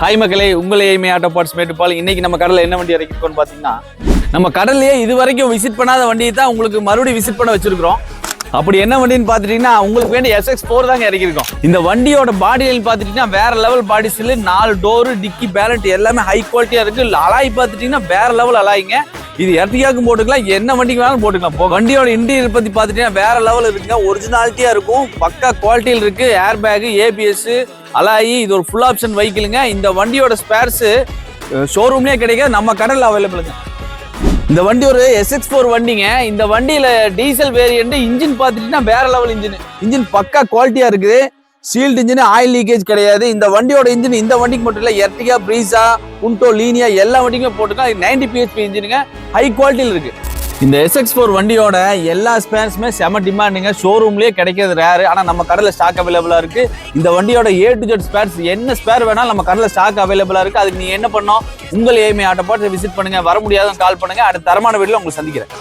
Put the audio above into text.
Hi மக்களே, உங்களை ஏய்மை auto parts மேட்டுப்பால். இன்னைக்கு நம்ம கடலில் என்ன வண்டி இறக்கிருக்கோம்னு பார்த்தீங்கன்னா, நம்ம கடல்லையே இது வரைக்கும் விசிட் பண்ணாத வண்டியை தான் உங்களுக்கு மறுபடியும் விசிட் பண்ண வச்சிருக்கிறோம். அப்படி என்ன வண்டின்னு பார்த்துட்டீங்கன்னா, உங்களுக்கு வேண்டிய SX4 தாங்க இறக்கிருக்கோம். இந்த வண்டியோட பாடி லைன் பார்த்துட்டீங்கன்னா வேற லெவல் பாடி ஸ்டில், 4 டோரு, டிக்கி, பேலண்ட் எல்லாமே ஹை குவாலிட்டியா இருக்கு. அலாய் பார்த்துட்டீங்கன்னா வேற லெவல் அலாய்ங்க. இது எர்டிகாக்கும் போட்டுக்கலாம், என்ன வண்டிக்கு வேணாலும் போட்டுக்கலாம். வண்டியோட இன்டீரியர் பத்தி பார்த்துட்டீங்கன்னா வேற லெவல் இருக்குங்க. ஒரிஜினாலிட்டியா இருக்கும், பக்கா குவாலிட்டியில் இருக்கு. ஏர் பேக், ABS, அலாயி, இது ஒரு ஃபுல் ஆப்ஷன் வெஹிக்கிளுங்க. இந்த வண்டியோட ஸ்பேர்ஸ் ஷோரூம்லயே கிடைக்காது, நம்ம கடையில் அவைலபிளுங்க. இந்த வண்டி ஒரு SX4 வண்டிங்க. இந்த வண்டியில டீசல் வேரியன்ட். இன்ஜின் பார்த்துட்டீங்கன்னா வேற லெவல் இன்ஜின் பக்கா குவாலிட்டியா இருக்குது. சீல்டு இன்ஜின், ஆயில் லீக்கேஜ் கிடையாது. இந்த வண்டியோட இன்ஜின் இந்த வண்டிக்கு மட்டும் இல்லை, எர்டிகா, பிரீசா, புண்டோ, லீனியா எல்லா வண்டிக்குமே போட்டுக்கலாம். 90 PHP இன்ஜினுங்க, ஹை குவாலிட்டியில் இருக்கு. இந்த SX4 வண்டியோட எல்லா ஸ்பேர்ஸுமே செம டிமாண்டுங்க. ஷோரூம்லேயே கிடைக்கிறது ரேரு, ஆனால் நம்ம கடையில் ஸ்டாக் அவைலபிளாக இருக்குது. இந்த வண்டியோட A to Z ஸ்பேர்ஸ், என்ன ஸ்பேர் வேணாலும் நம்ம கடையில் ஸ்டாக் அவைலபிளாக இருக்குது. அதுக்கு நீங்கள் என்ன பண்ணோம், உங்கள் ஏய்மை ஆட்டோ பார்ட்ஸ் விசிட் பண்ணுங்கள். வர முடியாதவங்க கால் பண்ணுங்கள். அடுத்த தரமான வீடியோவில் உங்களுக்கு சந்திக்கிறேன்.